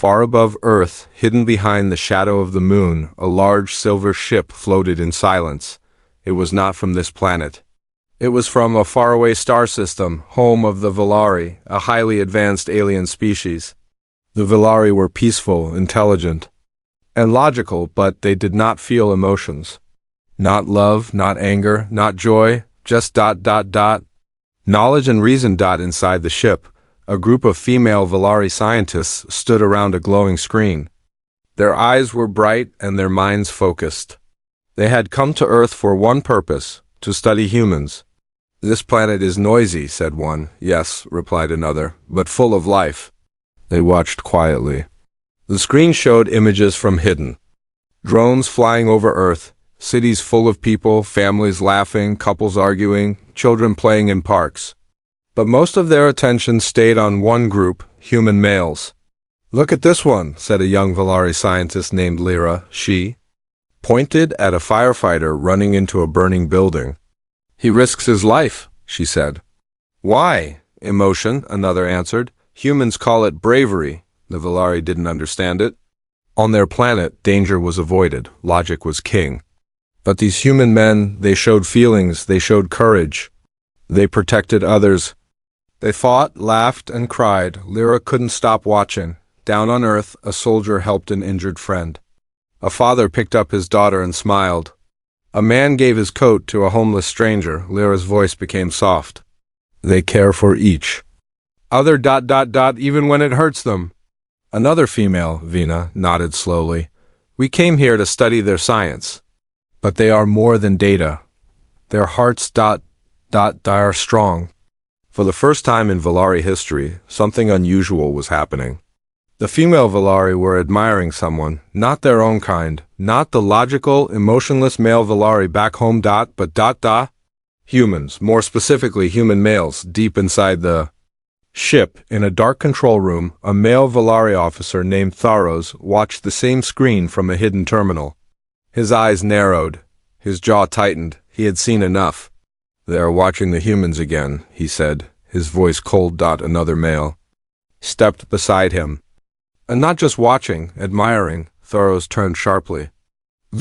Far above Earth, hidden behind the shadow of the moon, a large silver ship floated in silence. It was not from this planet. It was from a faraway star system, home of the Valari, a highly advanced alien species. The Valari were peaceful, intelligent, and logical, but they did not feel emotions. Not love, not anger, not joy, just ... Knowledge and reason. Inside the ship, a group of female Valari scientists stood around a glowing screen. Their eyes were bright and their minds focused. They had come to Earth for one purpose, to study humans. "This planet is noisy," said one. "Yes," replied another, "but full of life." They watched quietly. The screen showed images from hidden. Drones flying over Earth, cities full of people, families laughing, couples arguing, children playing in parks. But most of their attention stayed on one group, human males. "Look at this one," said a young Valari scientist named Lyra. She pointed at a firefighter running into a burning building. "He risks his life," she said. "Why?" "Emotion," another answered. "Humans call it bravery." The Valari didn't understand it. On their planet, danger was avoided. Logic was king. But these human men, they showed feelings, they showed courage. They protected others. They fought, laughed, and cried. Lyra couldn't stop watching. Down on Earth, a soldier helped an injured friend. A father picked up his daughter and smiled. A man gave his coat to a homeless stranger. Lyra's voice became soft. They care for each other ... even when it hurts them. Another female, Vina, nodded slowly. "We came here to study their science. But they are more than data. Their hearts ... are strong." For the first time in Valari history, something unusual was happening. The female Valari were admiring someone, not their own kind, not the logical, emotionless male Valari back home ... but ... humans, more specifically human males, deep inside the ship. In a dark control room, a male Valari officer named Tharos watched the same screen from a hidden terminal. His eyes narrowed. His jaw tightened. He had seen enough. "They are watching the humans again," he said, his voice cold. Another male stepped beside him. "And not just watching, admiring." Tharos turned sharply.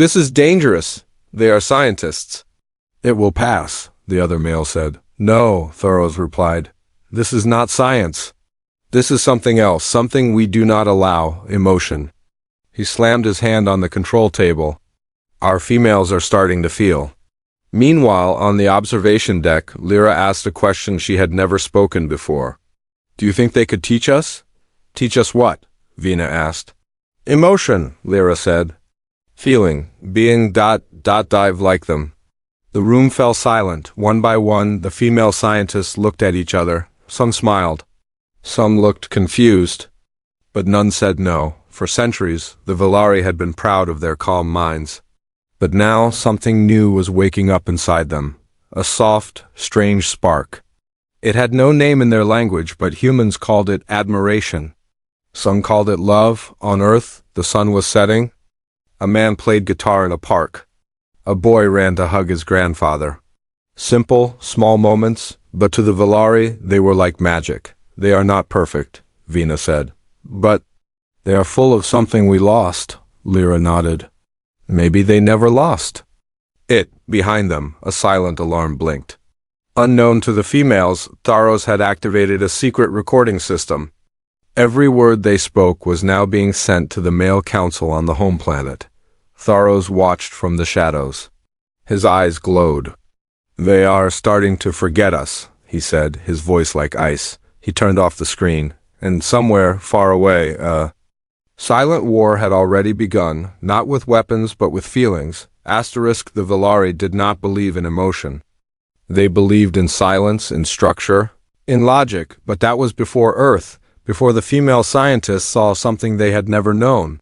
"This is dangerous. They are scientists." "It will pass," the other male said. "No," Tharos replied. "This is not science. This is something else, something we do not allow, emotion." He slammed his hand on the control table. "Our females are starting to feel." Meanwhile, on the observation deck, Lyra asked a question she had never spoken before. "Do you think they could teach us?" "Teach us what?" Vina asked. "Emotion," Lyra said. "Feeling, being ... dive like them." The room fell silent. One by one, the female scientists looked at each other. Some smiled. Some looked confused. But none said no. For centuries, the Valari had been proud of their calm minds. But now something new was waking up inside them. A soft, strange spark. It had no name in their language, but humans called it admiration. Some called it love. On Earth, the sun was setting. A man played guitar in a park. A boy ran to hug his grandfather. Simple, small moments, but to the Valari, they were like magic. "They are not perfect," Vina said. "But they are full of something we lost," Lyra nodded. "Maybe they never lost." Behind them, a silent alarm blinked. Unknown to the females, Tharos had activated a secret recording system. Every word they spoke was now being sent to the male council on the home planet. Tharos watched from the shadows. His eyes glowed. "They are starting to forget us," he said, his voice like ice. He turned off the screen, and somewhere, far away, silent war had already begun, not with weapons but with feelings. The Valari did not believe in emotion. They believed in silence, in structure, in logic, but that was before Earth, before the female scientists saw something they had never known.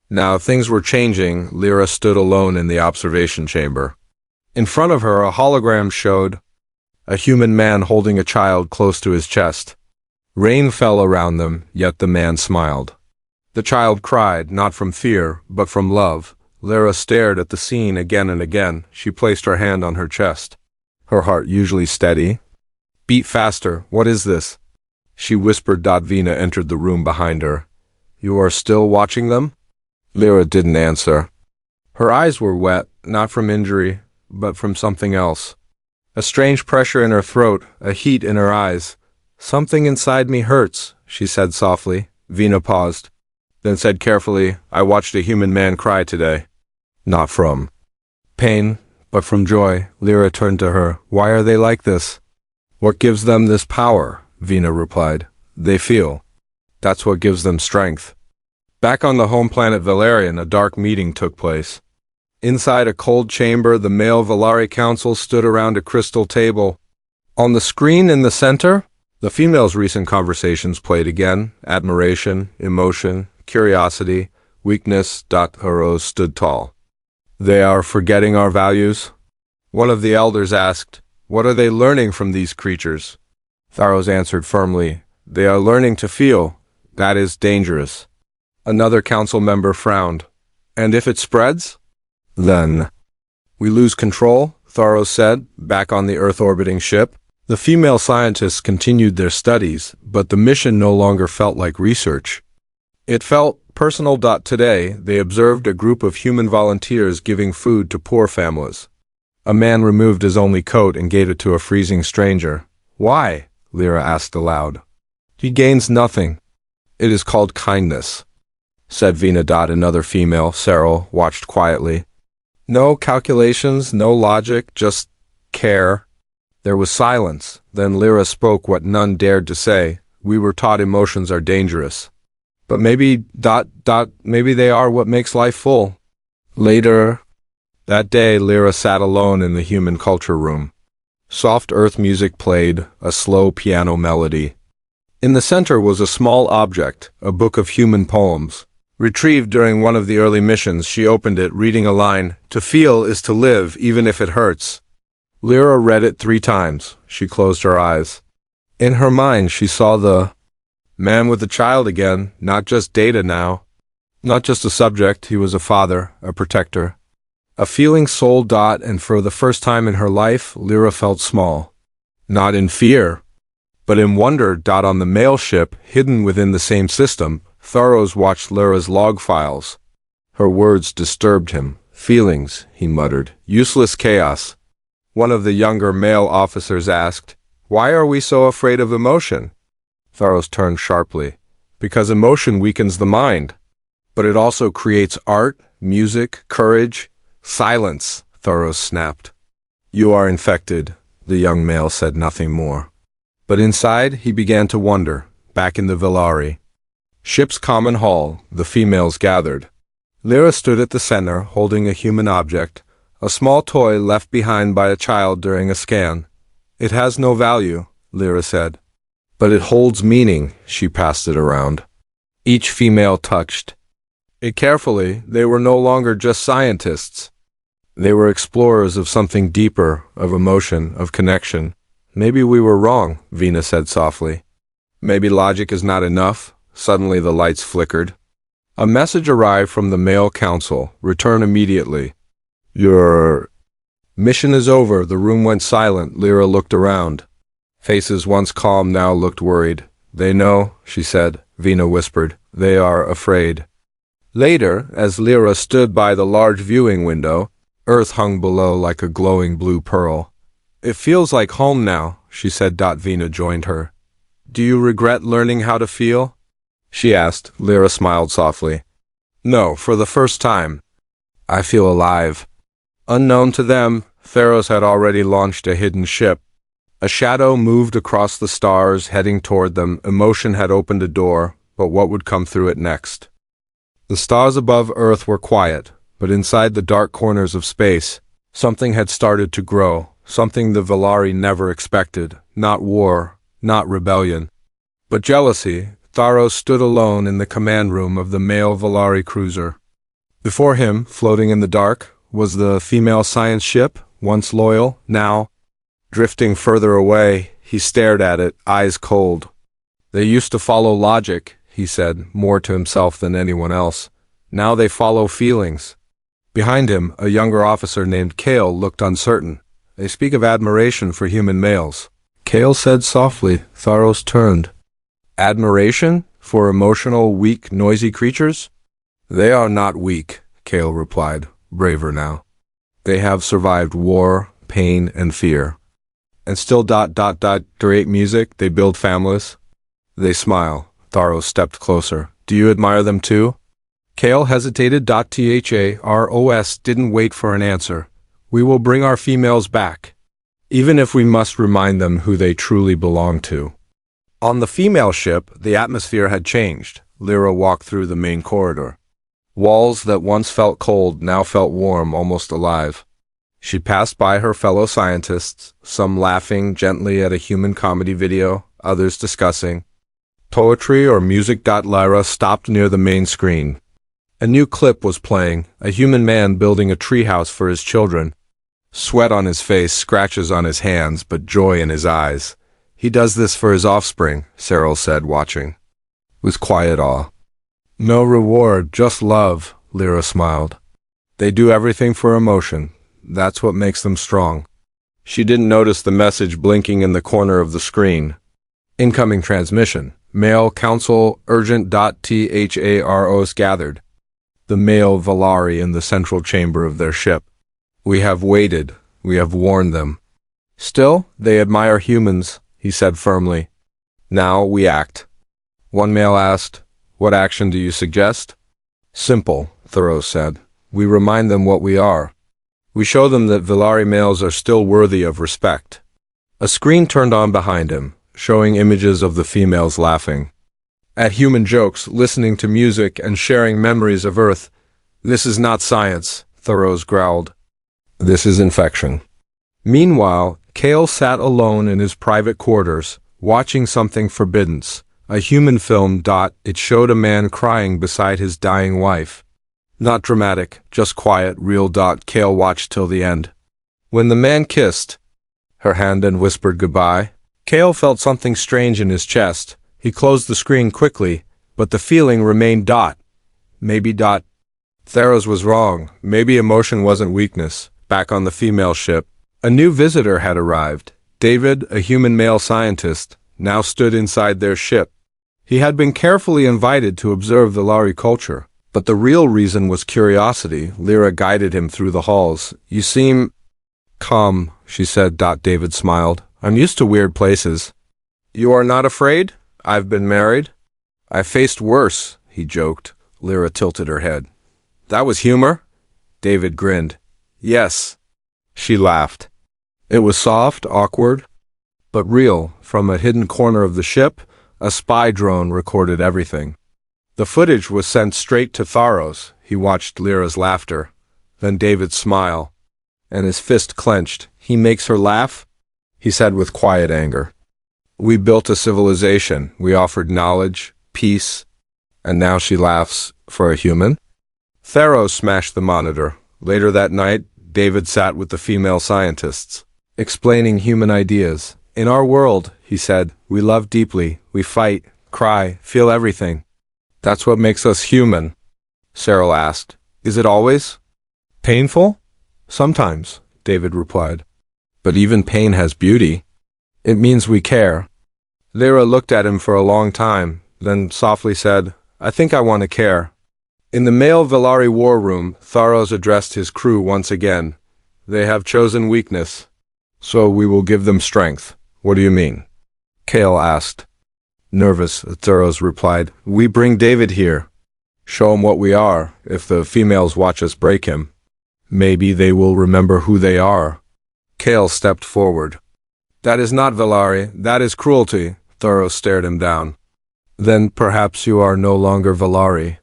Now things were changing. Lyra stood alone in the observation chamber. In front of her, a hologram showed a human man holding a child close to his chest. Rain fell around them, yet the man smiled. The child cried, not from fear, but from love. Lyra stared at the scene again and again. She placed her hand on her chest. Her heart, usually steady, beat faster. "What is this?" she whispered. Vina entered the room behind her. You are still watching them? Lyra didn't answer. Her eyes were wet, not from injury, but from something else. A strange pressure in her throat, a heat in her eyes. Something inside me hurts, she said softly. Vina paused, then said carefully, I watched a human man cry today. Not from pain, but from joy. Lyra turned to her. Why are they like this? What gives them this power? Vina replied. They feel. That's what gives them strength. Back on the home planet Valerian, a dark meeting took place. Inside a cold chamber, the male Valari council stood around a crystal table. On the screen in the center, the females' recent conversations played again. Admiration, emotion, curiosity, weakness. Heroes stood tall. They are forgetting our values? One of the elders asked, what are they learning from these creatures? Tharos answered firmly, they are learning to feel. That is dangerous. Another council member frowned. And if it spreads? Then we lose control, Tharos said, back on the Earth-orbiting ship. The female scientists continued their studies, but the mission no longer felt like research. It felt personal. Today, they observed a group of human volunteers giving food to poor families. A man removed his only coat and gave it to a freezing stranger. Why? Lyra asked aloud. He gains nothing. It is called kindness, said Vina. Another female, Cyril, watched quietly. No calculations, no logic, just care. There was silence. Then Lyra spoke what none dared to say. We were taught emotions are dangerous. But maybe, maybe they are what makes life full. Later, that day, Lyra sat alone in the human culture room. Soft earth music played, a slow piano melody. In the center was a small object, a book of human poems. Retrieved during one of the early missions, she opened it, reading a line, To feel is to live, even if it hurts. Lyra read it 3 times. She closed her eyes. In her mind, she saw the man with the child again, not just Data now. Not just a subject, he was a father, a protector. A feeling soul. And for the first time in her life, Lyra felt small. Not in fear, but in wonder. On the male ship, hidden within the same system, Tharos watched Lyra's log files. Her words disturbed him. Feelings, he muttered. Useless chaos. One of the younger male officers asked, Why are we so afraid of emotion? Tharos turned sharply. Because emotion weakens the mind. But it also creates art, music, courage, silence, Tharos snapped. You are infected. The young male said nothing more. But inside, he began to wonder, back in the Valari. Ship's common hall, the females gathered. Lyra stood at the center, holding a human object, a small toy left behind by a child during a scan. It has no value, Lyra said. But it holds meaning. She passed it around. Each female touched it carefully. They were no longer just scientists. They were explorers of something deeper, of emotion, of connection. Maybe we were wrong, Vina said softly. Maybe logic is not enough. Suddenly the lights flickered. A message arrived from the male council. Return immediately. Your mission is over. The room went silent. Lyra looked around. Faces once calm now looked worried. They know, she said. Vina whispered. They are afraid. Later, as Lyra stood by the large viewing window, Earth hung below like a glowing blue pearl. It feels like home now, she said. Vina joined her. Do you regret learning how to feel? She asked. Lyra smiled softly. No, for the first time. I feel alive. Unknown to them, Tharos had already launched a hidden ship. A shadow moved across the stars, heading toward them. Emotion had opened a door, but what would come through it next? The stars above Earth were quiet, but inside the dark corners of space, something had started to grow, something the Valari never expected. Not war, not rebellion, but jealousy. Tharos stood alone in the command room of the male Valari cruiser. Before him, floating in the dark, was the female science ship, once loyal, now drifting further away. He stared at it, eyes cold. They used to follow logic, he said, more to himself than anyone else. Now they follow feelings. Behind him, a younger officer named Kale looked uncertain. They speak of admiration for human males. Kale said softly. Tharos turned. Admiration? For emotional, weak, noisy creatures? They are not weak, Kale replied, braver now. They have survived war, pain, and fear. And still create music, they build families. They smile. Tharos stepped closer. Do you admire them too? Kale hesitated. Tharos didn't wait for an answer. We will bring our females back, even if we must remind them who they truly belong to. On the female ship, the atmosphere had changed. Lyra walked through the main corridor. Walls that once felt cold now felt warm, almost alive. She passed by her fellow scientists, some laughing gently at a human comedy video, others discussing poetry or music. Lyra stopped near the main screen. A new clip was playing, a human man building a treehouse for his children. Sweat on his face, scratches on his hands, but joy in his eyes. He does this for his offspring, Cyril said, watching. With quiet awe. No reward, just love, Lyra smiled. They do everything for emotion. That's what makes them strong. She didn't notice the message blinking in the corner of the screen. Incoming transmission. Male council urgent. Tharos gathered. The male Valari in the central chamber of their ship. We have waited. We have warned them. Still, they admire humans, he said firmly. Now we act. One male asked, What action do you suggest? Simple, Tharos said. We remind them what we are. We show them that Valari males are still worthy of respect. A screen turned on behind him, showing images of the females laughing at human jokes, listening to music, and sharing memories of Earth. This is not science, Tharos growled. This is infection. Meanwhile, Kale sat alone in his private quarters, watching something forbidden. A human film. It showed a man crying beside his dying wife. Not dramatic, just quiet, real. Kale watched till the end. When the man kissed her hand and whispered goodbye, Kale felt something strange in his chest. He closed the screen quickly, but the feeling remained. Maybe. Tharos was wrong. Maybe emotion wasn't weakness. Back on the female ship, a new visitor had arrived. David, a human male scientist, now stood inside their ship. He had been carefully invited to observe Valari culture, but the real reason was curiosity. Lyra guided him through the halls. You seem calm, she said. David smiled. I'm used to weird places. You are not afraid? I've been married. I faced worse, he joked. Lyra tilted her head. That was humor? David grinned. Yes. She laughed. It was soft, awkward, but real. From a hidden corner of the ship, a spy drone recorded everything. The footage was sent straight to Tharos. He watched Lyra's laughter, then David's smile, and his fist clenched. He makes her laugh? He said with quiet anger. We built a civilization. We offered knowledge, peace, and now she laughs for a human? Tharos smashed the monitor. Later that night, David sat with the female scientists, explaining human ideas. In our world, he said, we love deeply, we fight, cry, feel everything. That's what makes us human. Cyril asked, Is it always painful? Sometimes, David replied. But even pain has beauty. It means we care. Lyra looked at him for a long time, then softly said, I think I want to care. In the male Valari war room, Tharos addressed his crew once again. They have chosen weakness, so we will give them strength. What do you mean? Kale asked. Nervous, Tharos replied. We bring David here. Show him what we are. If the females watch us break him, maybe they will remember who they are. Kale stepped forward. That is not Valari. That is cruelty. Tharos stared him down. Then perhaps you are no longer Valari.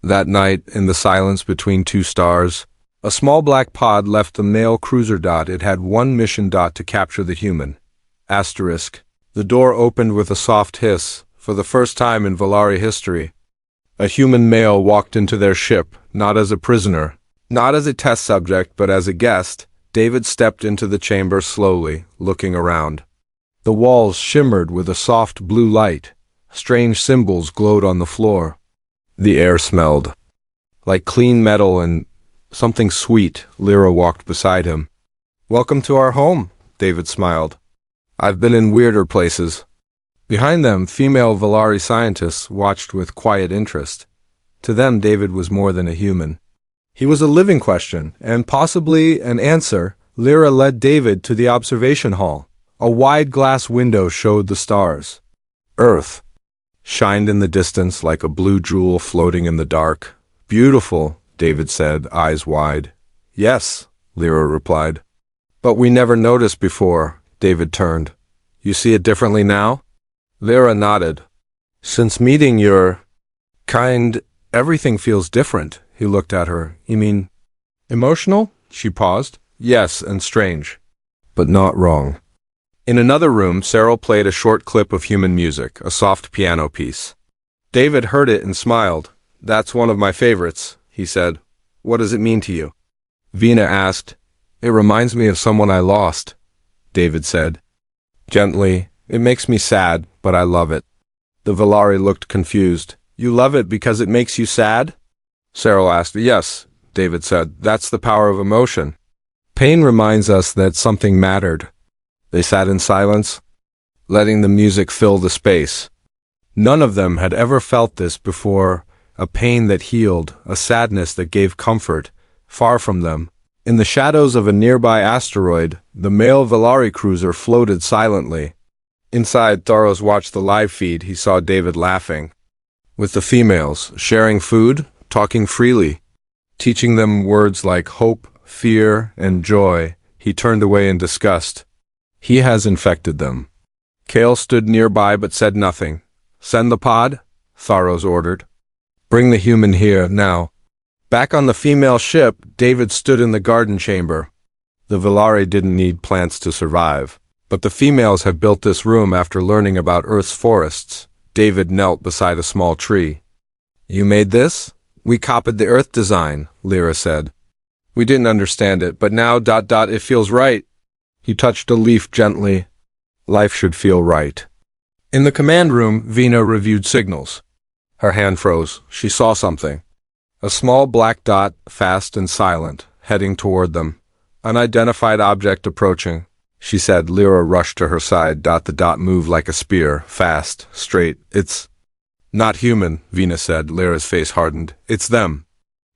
That night, in the silence between two stars, a small black pod left the male cruiser. It had one mission. To capture the human. Asterisk. The door opened with a soft hiss. For the first time in Valari history, a human male walked into their ship, not as a prisoner, not as a test subject, but as a guest. David stepped into the chamber slowly, looking around. The walls shimmered with a soft blue light. Strange symbols glowed on the floor. The air smelled like clean metal and something sweet. Lyra walked beside him. Welcome to our home, David smiled. I've been in weirder places. Behind them, female Valari scientists watched with quiet interest. To them, David was more than a human. He was a living question, and possibly an answer. Lyra led David to the observation hall. A wide glass window showed the stars. Earth shined in the distance like a blue jewel floating in the dark. Beautiful, David said, eyes wide. Yes, Lyra replied. But we never noticed before, David turned. You see it differently now? Lyra nodded. Since meeting your kind, everything feels different. He looked at her. You mean emotional? She paused. Yes, and strange. But not wrong. In another room, Cyril played a short clip of human music, a soft piano piece. David heard it and smiled. That's one of my favorites, he said. What does it mean to you? Vina asked. It reminds me of someone I lost, David said. Gently, it makes me sad, but I love it. The Valari looked confused. You love it because it makes you sad? Cyril asked. Yes, David said. That's the power of emotion. Pain reminds us that something mattered. They sat in silence, letting the music fill the space. None of them had ever felt this before, a pain that healed, a sadness that gave comfort. Far from them, in the shadows of a nearby asteroid, the male Valari cruiser floated silently. Inside, Tharos watched the live feed. He saw David laughing with the females, sharing food, talking freely, teaching them words like hope, fear, and joy. He turned away in disgust. He has infected them. Kale stood nearby but said nothing. Send the pod, Tharos ordered. Bring the human here, now. Back on the female ship, David stood in the garden chamber. The Valari didn't need plants to survive, but the females have built this room after learning about Earth's forests. David knelt beside a small tree. You made this? We copied the Earth design, Lyra said. We didn't understand it, but now ... it feels right. He touched a leaf gently. Life should feel right. In the command room, Vina reviewed signals. Her hand froze. She saw something. A small black dot, fast and silent, heading toward them. Unidentified object approaching, she said. Lyra rushed to her side. The dot moved like a spear, fast, straight. It's not human, Vina said. Lyra's face hardened. It's them.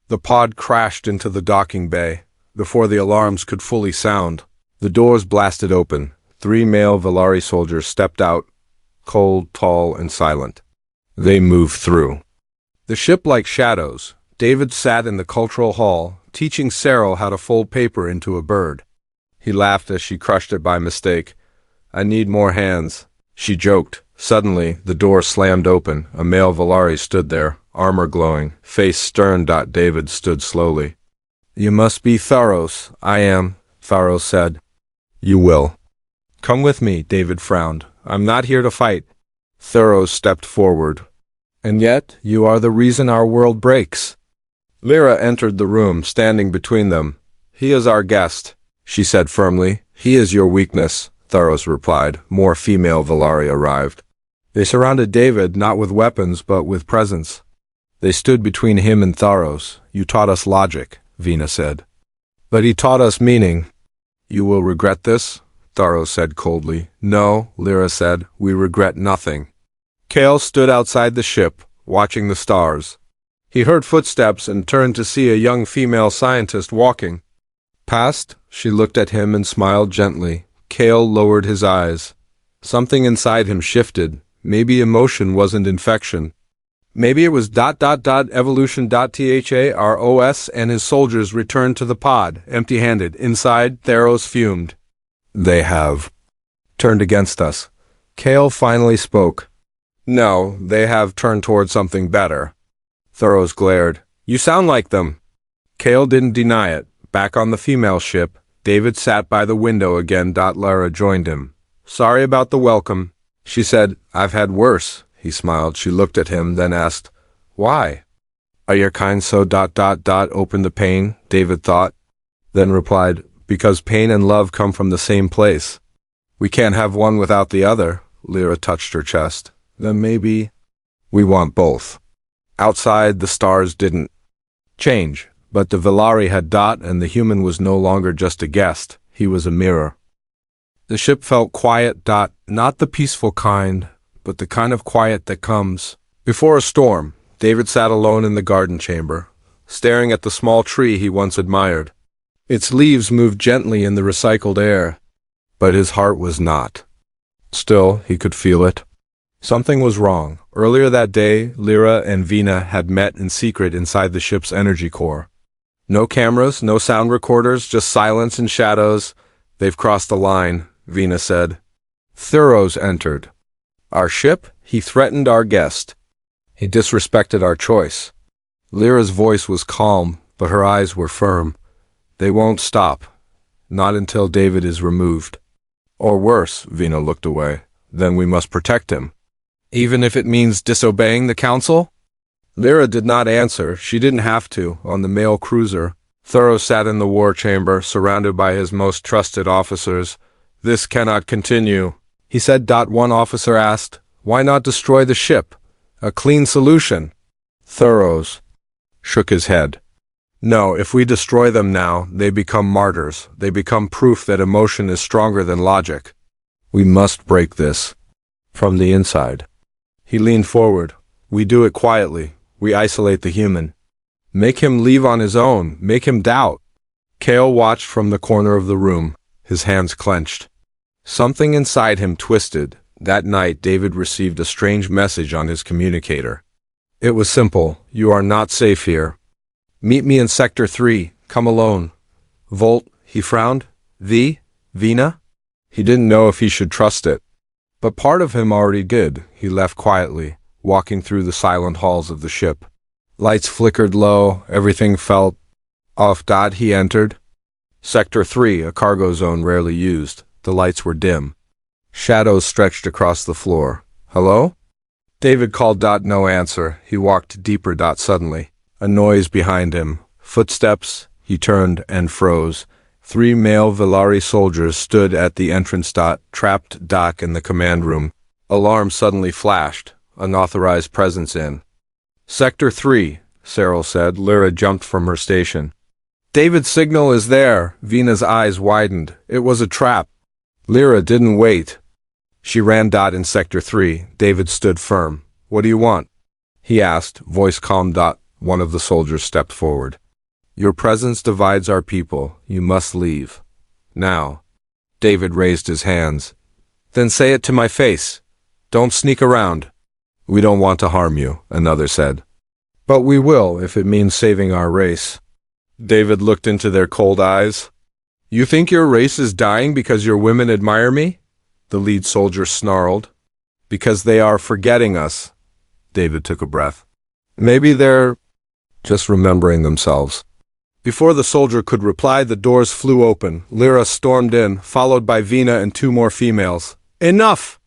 The pod crashed into the docking bay. Before the alarms could fully sound, the doors blasted open. 3 male Valari soldiers stepped out, cold, tall, and silent. They moved through the ship like shadows. David sat in the cultural hall, teaching Cyril how to fold paper into a bird. He laughed as she crushed it by mistake. I need more hands, she joked. Suddenly, the door slammed open. A male Valari stood there, armor glowing, face stern. David stood slowly. You must be Tharos. I am, Tharos said. You will. Come with me, David frowned. I'm not here to fight. Tharos stepped forward. And yet, you are the reason our world breaks. Lyra entered the room, standing between them. He is our guest, she said firmly. He is your weakness, Tharos replied. More female Valari arrived. They surrounded David, not with weapons, but with presence. They stood between him and Tharos. You taught us logic, Vina said. But he taught us meaning. You will regret this, Tharos said coldly. No, Lyra said, we regret nothing. Kale stood outside the ship, watching the stars. He heard footsteps and turned to see a young female scientist walking past. She looked at him and smiled gently. Kale lowered his eyes. Something inside him shifted. Maybe emotion wasn't infection. Maybe it was ... evolution.THAROS, and his soldiers returned to the pod, empty-handed. Inside, Tharos fumed. They have turned against us. Kale finally spoke. No, they have turned toward something better. Tharos glared. You sound like them. Kale didn't deny it. Back on the female ship, David sat by the window again. Lyra joined him. Sorry about the welcome, she said. I've had worse. He smiled. She looked at him, then asked, Why? Are your kind so ... open to pain, David thought, then replied, Because pain and love come from the same place. We can't have one without the other. Lyra touched her chest. Then maybe we want both. Outside, the stars didn't change, but the Valari had ... and the human was no longer just a guest. He was a mirror. The ship felt quiet ... not the peaceful kind, but the kind of quiet that comes before a storm. David sat alone in the garden chamber, staring at the small tree he once admired. Its leaves moved gently in the recycled air, but his heart was not. Still, he could feel it. Something was wrong. Earlier that day, Lyra and Vina had met in secret inside the ship's energy core. No cameras, no sound recorders, just silence and shadows. They've crossed the line, Vina said. Thuros entered. Our ship? He threatened our guest. He disrespected our choice. Lyra's voice was calm, but her eyes were firm. They won't stop. Not until David is removed. Or worse, Vina looked away. Then we must protect him. Even if it means disobeying the council? Lyra did not answer. She didn't have to. On the mail cruiser, Thuros sat in the war chamber, surrounded by his most trusted officers. This cannot continue, he said. One officer asked, why not destroy the ship? A clean solution. Thuros shook his head. No, if we destroy them now, they become martyrs. They become proof that emotion is stronger than logic. We must break this from the inside. He leaned forward. We do it quietly. We isolate the human. Make him leave on his own. Make him doubt. Kale watched from the corner of the room, his hands clenched. Something inside him twisted. That night, David received a strange message on his communicator. It was simple. You are not safe here. Meet me in Sector 3. Come alone. Volt, he frowned. Vina? He didn't know if he should trust it. But part of him already did. He left quietly, walking through the silent halls of the ship. Lights flickered low. Everything felt off. He entered. Sector 3, a cargo zone rarely used. The lights were dim. Shadows stretched across the floor. Hello? David called. No answer. He walked deeper. Suddenly, a noise behind him. Footsteps. He turned and froze. 3 male Velari soldiers stood at the entrance. Trapped. In the command room. Alarm suddenly flashed. Unauthorized presence in Sector 3, Cyril said. Lyra jumped from her station. David's signal is there. Vina's eyes widened. It was a trap. Lyra didn't wait. She ran. In Sector 3, David stood firm. What do you want? He asked, voice calm. One of the soldiers stepped forward. Your presence divides our people. You must leave. Now. David raised his hands. Then say it to my face. Don't sneak around. We don't want to harm you, another said. But we will if it means saving our race. David looked into their cold eyes. You think your race is dying because your women admire me? The lead soldier snarled. Because they are forgetting us. David took a breath. Maybe they're just remembering themselves. Before the soldier could reply, the doors flew open. Lyra stormed in, followed by Vina and 2 more females. Enough!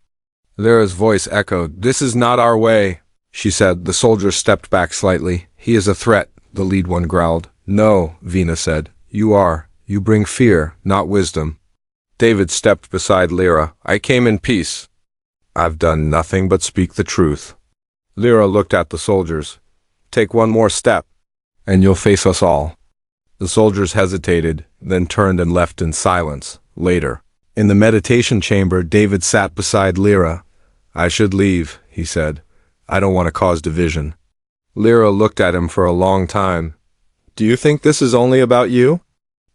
Lyra's voice echoed. This is not our way, she said. The soldier stepped back slightly. He is a threat, the lead one growled. No, Vina said. You are. You bring fear, not wisdom. David stepped beside Lyra. I came in peace. I've done nothing but speak the truth. Lyra looked at the soldiers. Take one more step, and you'll face us all. The soldiers hesitated, then turned and left in silence. Later, in the meditation chamber, David sat beside Lyra. I should leave, he said. I don't want to cause division. Lyra looked at him for a long time. Do you think this is only about you?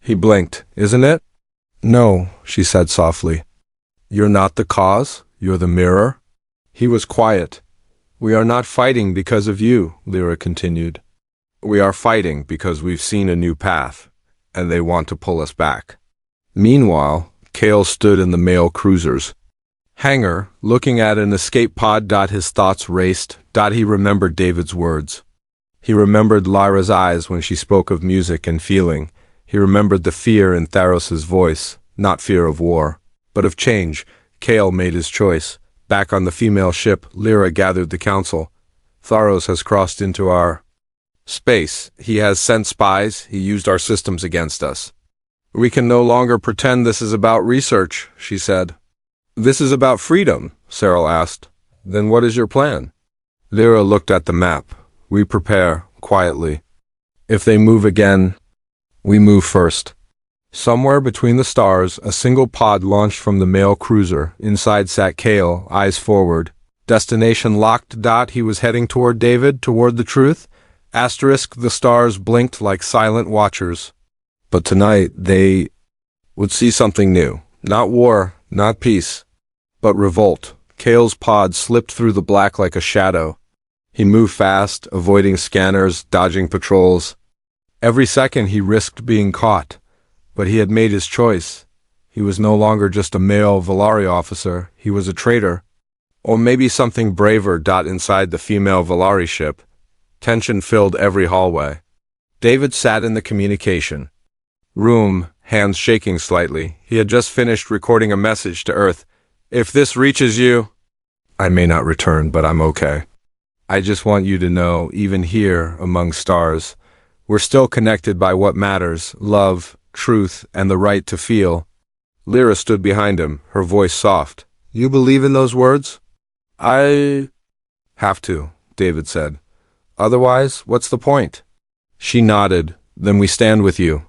He blinked. Isn't it? No, she said softly. You're not the cause, you're the mirror. He was quiet. We are not fighting because of you, Lyra continued. We are fighting because we've seen a new path, and they want to pull us back. Meanwhile, Kale stood in the mail cruiser's hangar, looking at an escape pod. His thoughts raced. He remembered David's words. He remembered Lyra's eyes when she spoke of music and feeling. He remembered the fear in Tharos's voice, not fear of war, but of change. Kale made his choice. Back on the female ship, Lyra gathered the council. Tharos has crossed into our space. He has sent spies. He used our systems against us. We can no longer pretend this is about research, she said. This is about freedom, Cyril asked. Then what is your plan? Lyra looked at the map. We prepare, quietly. If they move again, we move first. Somewhere between the stars, a single pod launched from the mail cruiser. Inside sat Kale, eyes forward. Destination locked. He was heading toward David, toward the truth. Asterisk, the stars blinked like silent watchers. But tonight they would see something new. Not war, not peace, but revolt. Kale's pod slipped through the black like a shadow. He moved fast, avoiding scanners, dodging patrols. Every second he risked being caught, but he had made his choice. He was no longer just a male Valari officer, he was a traitor. Or maybe something braver. Inside the female Valari ship, tension filled every hallway. David sat in the communication room, hands shaking slightly. He had just finished recording a message to Earth. If this reaches you, I may not return, but I'm okay. I just want you to know, even here among stars, we're still connected by what matters, love, truth, and the right to feel. Lyra stood behind him, her voice soft. You believe in those words? I have to, David said. Otherwise, what's the point? She nodded. Then we stand with you.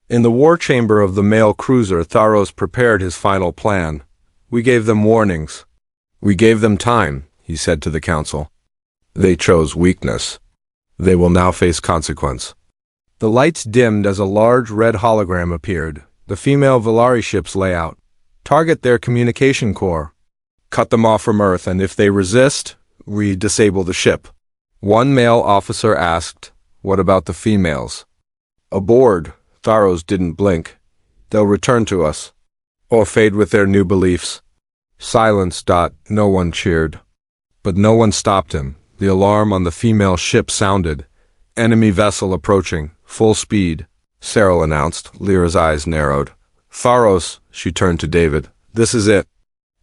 In the war chamber of the male cruiser, Tharos prepared his final plan. We gave them warnings. We gave them time, he said to the council. They chose weakness. They will now face consequence. The lights dimmed as a large red hologram appeared. The female Valari ship's layout. Target their communication core. Cut them off from Earth, and if they resist, we disable the ship. One male officer asked, what about the females? Aboard, Tharos didn't blink. They'll return to us. Or fade with their new beliefs. Silence. No one cheered. But no one stopped him. The alarm on the female ship sounded. Enemy vessel approaching, full speed, Cyril announced. Lyra's eyes narrowed. Tharos, she turned to David. This is it.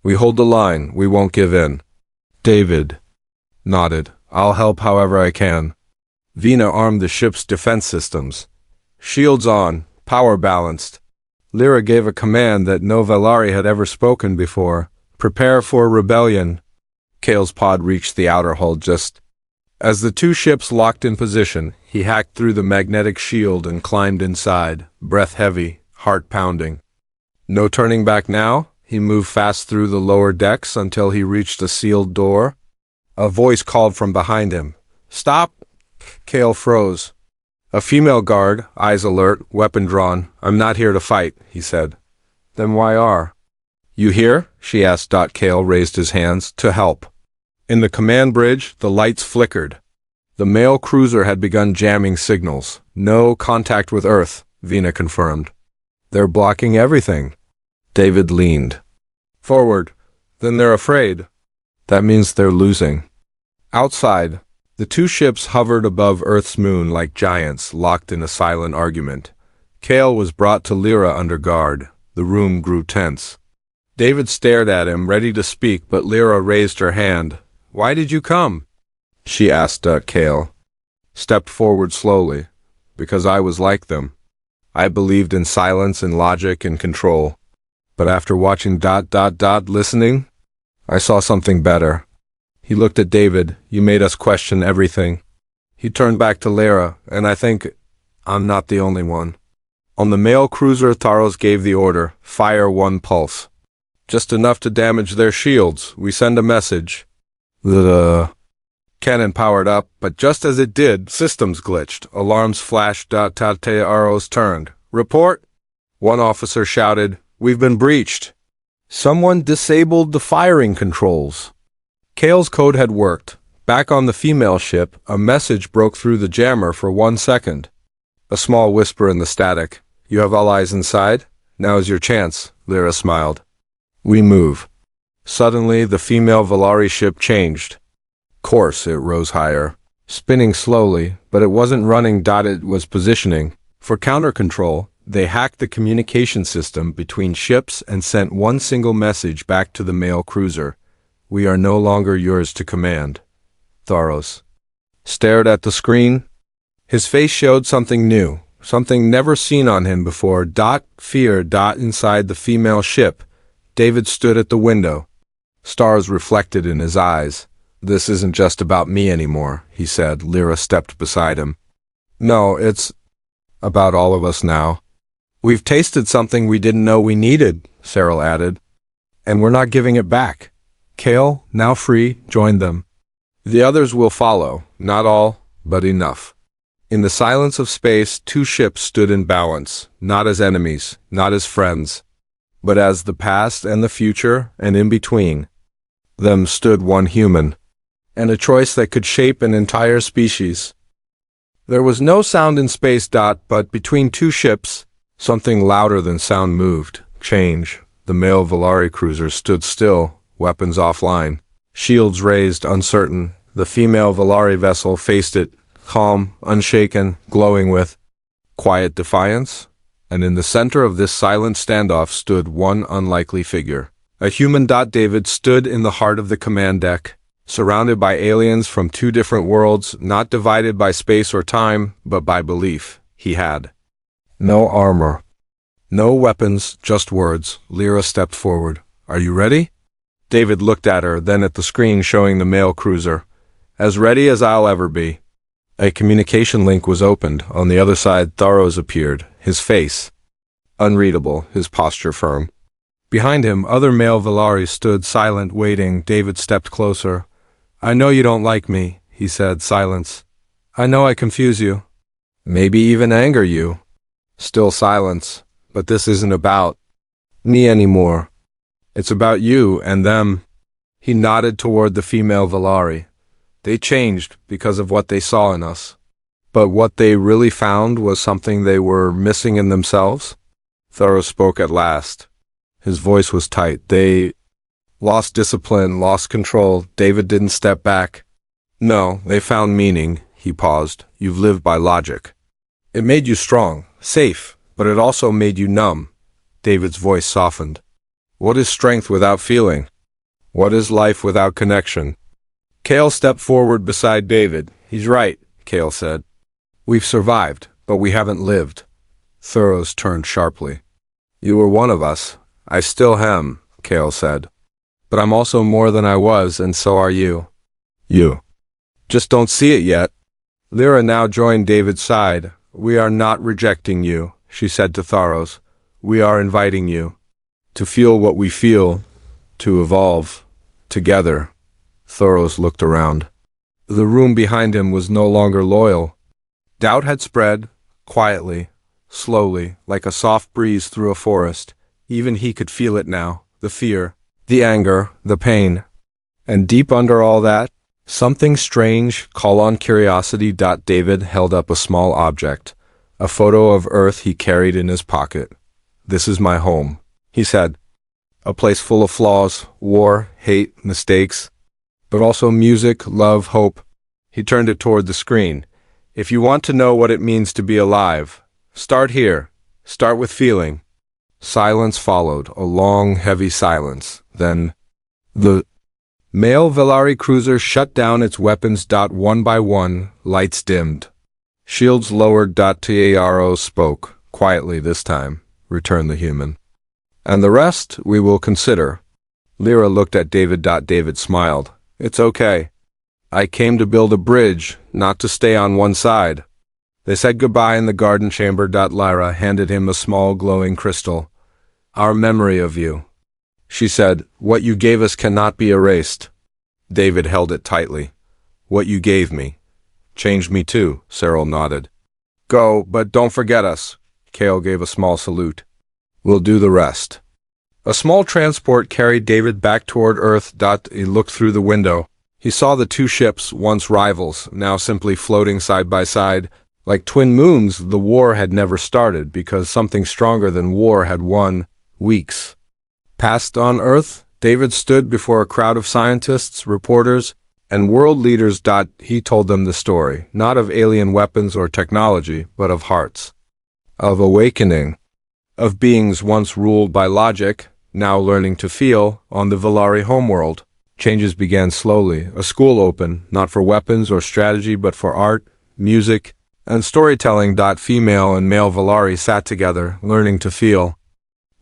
We hold the line. We won't give in. David nodded. I'll help however I can. Vina armed the ship's defense systems. Shields on, power balanced. Lyra gave a command that no Valari had ever spoken before. Prepare for rebellion. Kale's pod reached the outer hull just as the two ships locked in position. He hacked through the magnetic shield and climbed inside, breath heavy, heart pounding. No turning back now. He moved fast through the lower decks until he reached a sealed door. A voice called from behind him. Stop! Kale froze. A female guard, eyes alert, weapon drawn. I'm not here to fight, he said. Then why are you here? She asked. Kale raised his hands. To help. In the command bridge, the lights flickered. The male cruiser had begun jamming signals. No contact with Earth, Vina confirmed. They're blocking everything. David leaned forward. Then they're afraid. That means they're losing. Outside, the two ships hovered above Earth's moon like giants locked in a silent argument. Kale was brought to Lyra under guard. The room grew tense. David stared at him, ready to speak, but Lyra raised her hand. Why did you come? She asked. Kale stepped forward slowly. Because I was like them. I believed in silence and logic and control. But after watching listening, I saw something better. He looked at David. You made us question everything. He turned back to Lyra, and I think I'm not the only one. On the male cruiser, Tharos gave the order, fire one pulse. Just enough to damage their shields. We send a message. The cannon powered up, but just as it did, systems glitched. Alarms flashed. Arrows turned. Report! One officer shouted, We've been breached. Someone disabled the firing controls. Kale's code had worked. Back on the female ship, a message broke through the jammer for 1 second. A small whisper in the static. You have all eyes inside? Now is your chance, Lyra smiled. We move. Suddenly, the female Valari ship changed. Course, it rose higher, spinning slowly, but it wasn't running. It was positioning. For counter-control, they hacked the communication system between ships and sent one single message back to the male cruiser. We are no longer yours to command. Tharos stared at the screen. His face showed something new, something never seen on him before. Fear. Inside the female ship, David stood at the window. Stars reflected in his eyes. This isn't just about me anymore, he said. Lyra stepped beside him. No, it's about all of us now. We've tasted something we didn't know we needed, Cyril added. And we're not giving it back. Kale, now free, joined them. The others will follow, not all, but enough. In the silence of space, two ships stood in balance, not as enemies, not as friends, but as the past and the future, and in between them stood one human, and a choice that could shape an entire species. There was no sound in space. But between two ships, something louder than sound moved. Change. The male Valari cruiser stood still, weapons offline, shields raised, uncertain. The female Valari vessel faced it, calm, unshaken, glowing with quiet defiance. And in the center of this silent standoff stood one unlikely figure. A human. David stood in the heart of the command deck, surrounded by aliens from two different worlds, not divided by space or time, but by belief. He had no armor, no weapons, just words. Lyra stepped forward. Are you ready? David looked at her, then at the screen showing the male cruiser. As ready as I'll ever be. A communication link was opened. On the other side, Tharos appeared, his face unreadable, his posture firm. Behind him, other male Valari stood silent, waiting. David stepped closer. I know you don't like me, he said. Silence. I know I confuse you. Maybe even anger you. Still silence. But this isn't about me anymore. It's about you and them. He nodded toward the female Valari. They changed because of what they saw in us. But what they really found was something they were missing in themselves. Tharos spoke at last. His voice was tight. They lost discipline, lost control. David didn't step back. No, they found meaning. He paused. You've lived by logic. It made you strong, safe, but it also made you numb. David's voice softened. What is strength without feeling? What is life without connection? Kale stepped forward beside David. He's right, Kale said. We've survived, but we haven't lived. Tharos turned sharply. You were one of us. I still am, Kale said. But I'm also more than I was, and so are you. You. Just don't see it yet. Lyra now joined David's side. We are not rejecting you, she said to Tharos. We are inviting you to feel what we feel, to evolve together. Tharos looked around. The room behind him was no longer loyal. Doubt had spread, quietly, slowly, like a soft breeze through a forest. Even he could feel it now, the fear, the anger, the pain. And deep under all that, something strange. Call on curiosity. David held up a small object, a photo of Earth he carried in his pocket. This is my home, he said. A place full of flaws, war, hate, mistakes, but also music, love, hope. He turned it toward the screen. If you want to know what it means to be alive, start here. Start with feeling. Silence followed, a long, heavy silence. Then, the male Valari cruiser shut down its weapons. One by one, lights dimmed. Shields lowered. Tharos spoke, quietly this time, returned the human. And the rest we will consider. Lyra looked at David. David smiled. It's okay. I came to build a bridge, not to stay on one side. They said goodbye in the garden chamber. Lyra handed him a small glowing crystal. Our memory of you. She said, what you gave us cannot be erased. David held it tightly. What you gave me. Changed me too, Cyril nodded. Go, but don't forget us. Kale gave a small salute. We'll do the rest. A small transport carried David back toward Earth. He looked through the window. He saw the two ships, once rivals, now simply floating side by side. Like twin moons, the war had never started because something stronger than war had won. Weeks passed on Earth. David stood before a crowd of scientists, reporters, and world leaders. He told them the story, not of alien weapons or technology, but of hearts, of awakening, of beings once ruled by logic, now learning to feel. On the Valari homeworld, changes began slowly. A school opened, not for weapons or strategy, but for art, music, and storytelling. Female and male Valari sat together, learning to feel.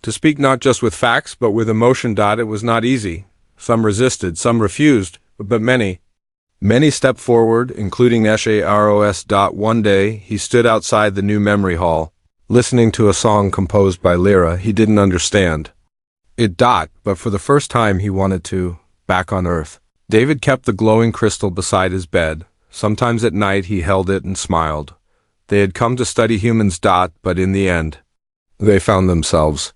To speak not just with facts, but with emotion. It was not easy. Some resisted, some refused, but many stepped forward, including Sharos. One day, he stood outside the new memory hall, listening to a song composed by Lyra he didn't understand. But for the first time he wanted to back on Earth. David kept the glowing crystal beside his bed. Sometimes at night he held it and smiled. They had come to study humans. But in the end, they found themselves